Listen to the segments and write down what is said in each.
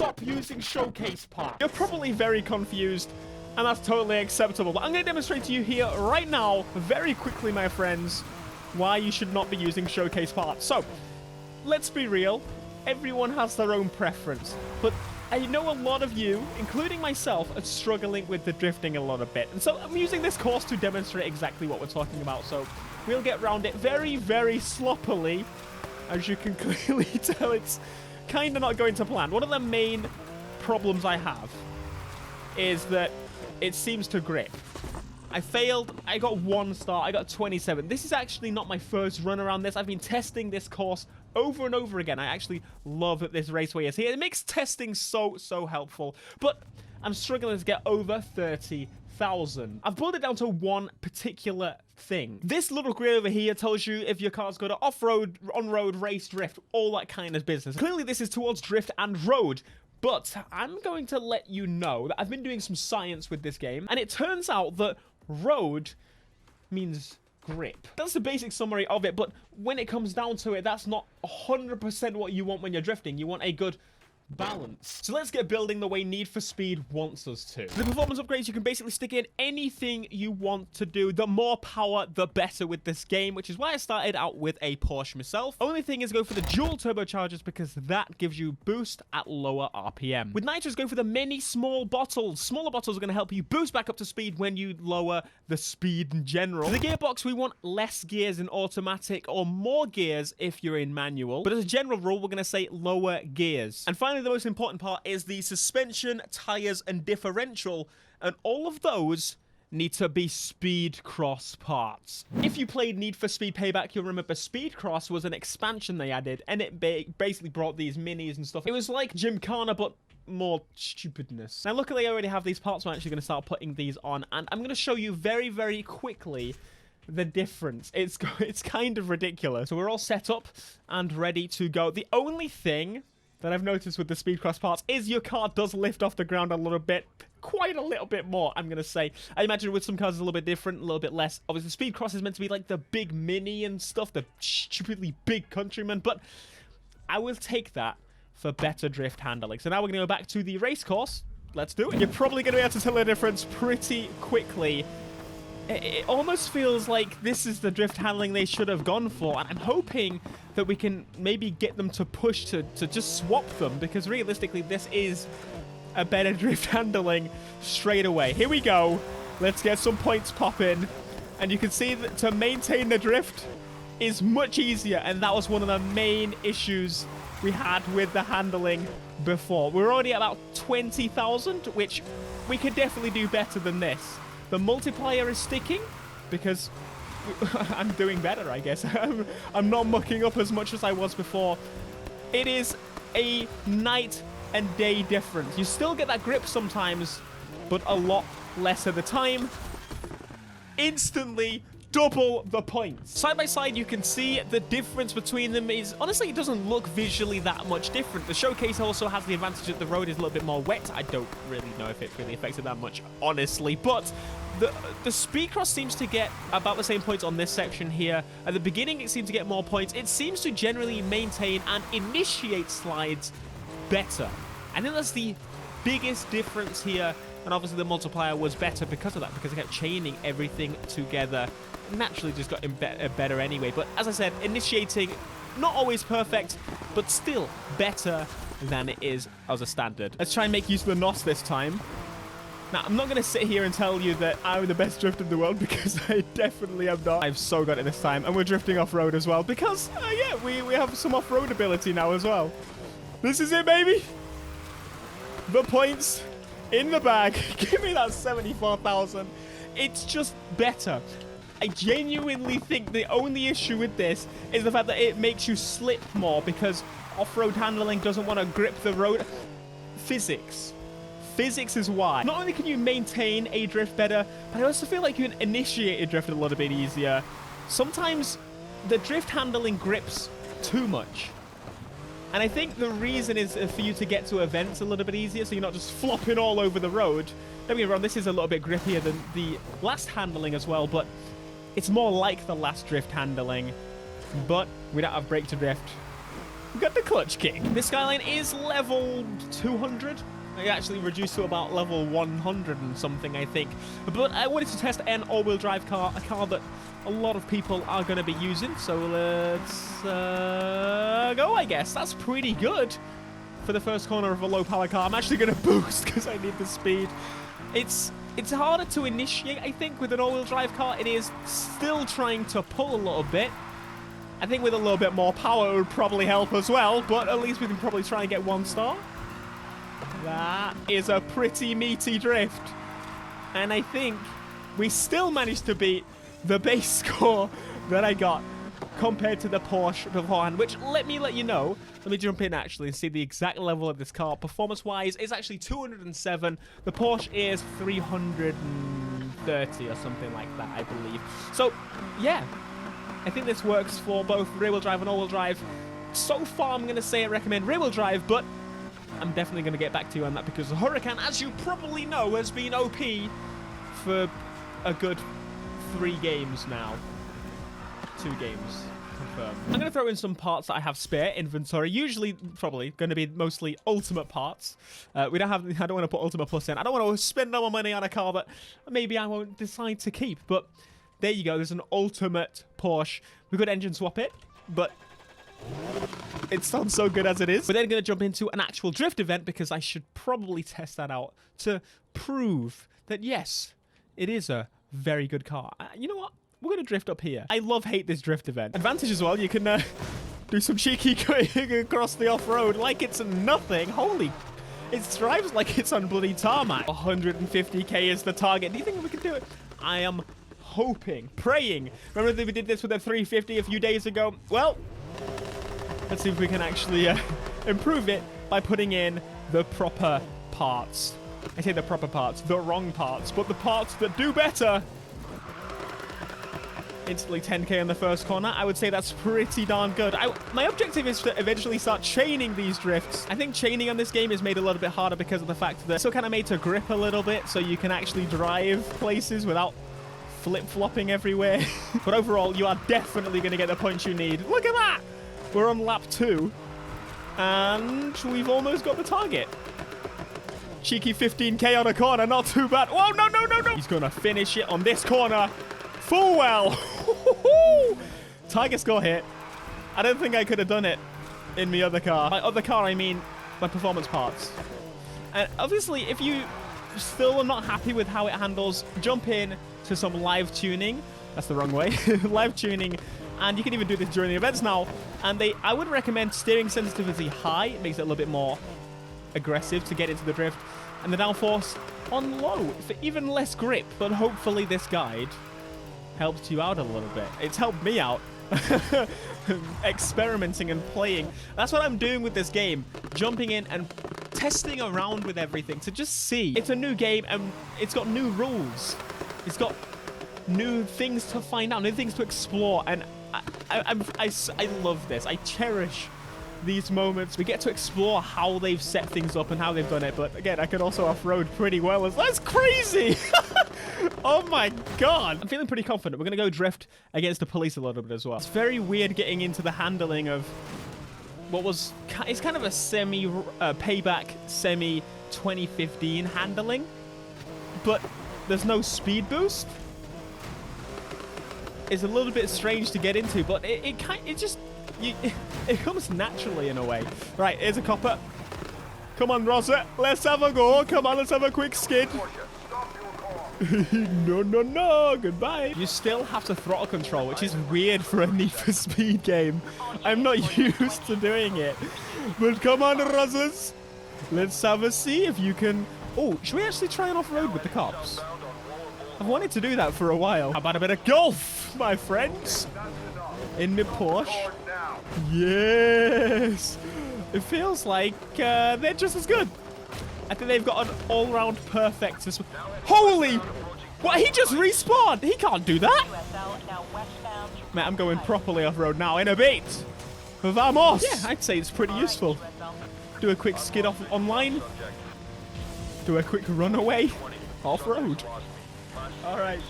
stop using showcase parts. You're probably very confused, and that's totally acceptable. But I'm going to demonstrate to you here right now, very quickly, my friends, why you should not be using showcase parts. So, let's be real. Everyone has their own preference. But I know a lot of you, including myself, are struggling with the drifting a little bit. And so I'm using this course to demonstrate exactly what we're talking about. So we'll get around it very, very sloppily. As you can clearly tell, it's kind of not going to plan. One of the main problems I have is that it seems to grip. I failed. I got 1 star. I got 27. This is actually not my first run around this. I've been testing this course over and over again. I actually love that this raceway is here. It makes testing so helpful. But I'm struggling to get over 30,000. I've boiled it down to one particular thing. This little grid over here tells you if your car's got to off-road, on-road, race, drift, all that kind of business. Clearly, this is towards drift and road. But I'm going to let you know that I've been doing some science with this game, and it turns out that road means grip. That's the basic summary of it, but when it comes down to it, that's not 100% what you want when you're drifting. You want a good balance. So let's get building the way Need for Speed wants us to. The performance upgrades, you can basically stick in anything you want to do. The more power, the better with this game, which is why I started out with a Porsche myself. Only thing is go for the dual turbochargers because that gives you boost at lower RPM. With nitros, go for the many small bottles. Smaller bottles are going to help you boost back up to speed when you lower the speed in general. For the gearbox, we want less gears in automatic or more gears if you're in manual. But as a general rule, we're going to say lower gears. And finally, the most important part is the suspension, tires, and differential, and all of those need to be Speed Cross parts. If you played Need for Speed Payback, you'll remember Speed Cross was an expansion they added, and it basically brought these minis and stuff. It was like Gymkhana, but more stupidness. Now, luckily, I already have these parts, so I'm actually going to start putting these on, and I'm going to show you very, very quickly the difference. It's kind of ridiculous. So we're all set up and ready to go. The only thing that I've noticed with the Speed Cross parts is your car does lift off the ground a little bit. Quite a little bit more, I'm going to say. I imagine with some cars it's a little bit different, a little bit less. Obviously, Speed Cross is meant to be like the big mini and stuff, the stupidly big Countryman, but I will take that for better drift handling. So now we're going to go back to the race course. Let's do it. You're probably going to be able to tell the difference pretty quickly. It almost feels like this is the drift handling they should have gone for, and I'm hoping that we can maybe get them to push to just swap them, because realistically this is a better drift handling straight away. Here we go. Let's get some points popping, and you can see that to maintain the drift is much easier, and that was one of the main issues we had with the handling before. We're already at about 20,000, which we could definitely do better than this. The multiplier is sticking because I'm doing better, I guess. I'm not mucking up as much as I was before. It is a night and day difference. You still get that grip sometimes, but a lot less of the time. Instantly double the points. Side by side, you can see the difference between them is, honestly, it doesn't look visually that much different. The showcase also has the advantage that the road is a little bit more wet. I don't really know if it really affects it that much, honestly, but the Speed Cross seems to get about the same points on this section here. At the beginning, it seemed to get more points. It seems to generally maintain and initiate slides better. I think that's the biggest difference here, and obviously the multiplier was better because of that, because it kept chaining everything together. Naturally just got better anyway, but as I said, initiating not always perfect, but still better than it is as a standard. Let's try and make use of the NOS this time. Now, I'm not going to sit here and tell you that I'm the best drifter in the world, because I definitely am not. I've so got it this time, and we're drifting off-road as well, because, yeah, we have some off-road ability now as well. This is it, baby! The points in the bag. Give me that 74,000. It's just better. I genuinely think the only issue with this is the fact that it makes you slip more, because off-road handling doesn't want to grip the road. Physics. Physics is why. Not only can you maintain a drift better, but I also feel like you can initiate a drift a little bit easier. Sometimes the drift handling grips too much. And I think the reason is for you to get to events a little bit easier, so you're not just flopping all over the road. Don't get me wrong, this is a little bit grippier than the last handling as well, but it's more like the last drift handling. But we don't have brake to drift. We got the clutch kick. This Skyline is level 200. I actually reduced to about level 100 and something, I think. But I wanted to test an all-wheel drive car, a car that a lot of people are going to be using. So let's go, I guess. That's pretty good for the first corner of a low-power car. I'm actually going to boost because I need the speed. It's harder to initiate, I think, with an all-wheel drive car. It is still trying to pull a little bit. I think with a little bit more power, it would probably help as well. But at least we can probably try and get 1 star. That is a pretty meaty drift. And I think we still managed to beat the base score that I got compared to the Porsche beforehand, which let me know. Let me jump in actually and see the exact level of this car. Performance-wise, it's actually 207. The Porsche is 330 or something like that, I believe. So, yeah. I think this works for both rear-wheel drive and all-wheel drive. So far, I'm going to say I recommend rear-wheel drive, but I'm definitely going to get back to you on that because the Huracan, as you probably know, has been OP for a good 3 games now. 2 games, confirmed. I'm going to throw in some parts that I have spare inventory. Usually, probably going to be mostly ultimate parts. I don't want to put Ultimate Plus in. I don't want to spend all my money on a car that maybe I won't decide to keep. But there you go. There's an ultimate Porsche. We could engine swap it, but it sounds so good as it is. We're then going to jump into an actual drift event because I should probably test that out to prove that, yes, it is a very good car. You know what? We're going to drift up here. I hate this drift event. Advantage as well. You can do some cheeky going across the off-road like it's nothing. Holy... It drives like it's on bloody tarmac. 150k is the target. Do you think we can do it? I am hoping, praying. Remember that we did this with a 350 a few days ago? Well... Let's see if we can actually improve it by putting in the proper parts. I say the proper parts, the wrong parts, but the parts that do better. Instantly 10k on the first corner. I would say that's pretty darn good. My objective is to eventually start chaining these drifts. I think chaining on this game is made a little bit harder because of the fact that it's still kind of made to grip a little bit so you can actually drive places without flip-flopping everywhere. But overall, you are definitely going to get the points you need. Look at that! We're on lap 2, and we've almost got the target. Cheeky 15k on a corner, not too bad. Oh, no, no, no, no. He's going to finish it on this corner full well. Target score hit. I don't think I could have done it in my other car. My other car, I mean my performance parts. And obviously, if you still are not happy with how it handles, jump in to some live tuning. That's the wrong way. Live tuning. And you can even do this during the events now. And I would recommend steering sensitivity high. It makes it a little bit more aggressive to get into the drift. And the downforce on low for even less grip. But hopefully this guide helps you out a little bit. It's helped me out. Experimenting and playing. That's what I'm doing with this game. Jumping in and testing around with everything to just see. It's a new game and it's got new rules. It's got new things to find out, new things to explore. And I love this. I cherish these moments. We get to explore how they've set things up and how they've done it. But again, I can also off-road pretty well. That's crazy. Oh my god. I'm feeling pretty confident. We're going to go drift against the police a little bit as well. It's very weird getting into the handling of what was... It's kind of a payback, semi-2015 handling. But there's no speed boost. It's a little bit strange to get into, but it comes naturally in a way. Right, here's a copper. Come on, Rosa. Let's have a go. Come on, let's have a quick skid. No. Goodbye. You still have to throttle control, which is weird for a Need for Speed game. I'm not used to doing it. But come on, Rosas. Let's have a see if you can... Oh, should we actually try and off-road with the cops? I've wanted to do that for a while. How about a bit of golf, my friends? In my Porsche. Yes. It feels like they're just as good. I think they've got an all-round perfect... Holy... What? He just respawned. He can't do that. Man, I'm going properly off-road now in a bit. Vamos. Yeah, I'd say it's pretty useful. Do a quick skid off online. Do a quick runaway off-road. All right,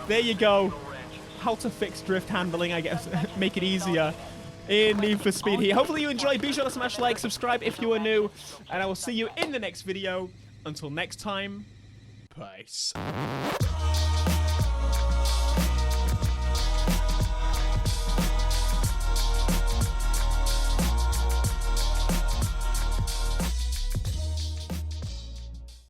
there you go. How to fix drift handling, I guess, make it easier. in Need for Speed here. Hopefully you enjoyed. Be sure to smash like, subscribe if you are new, and I will see you in the next video. Until next time, peace.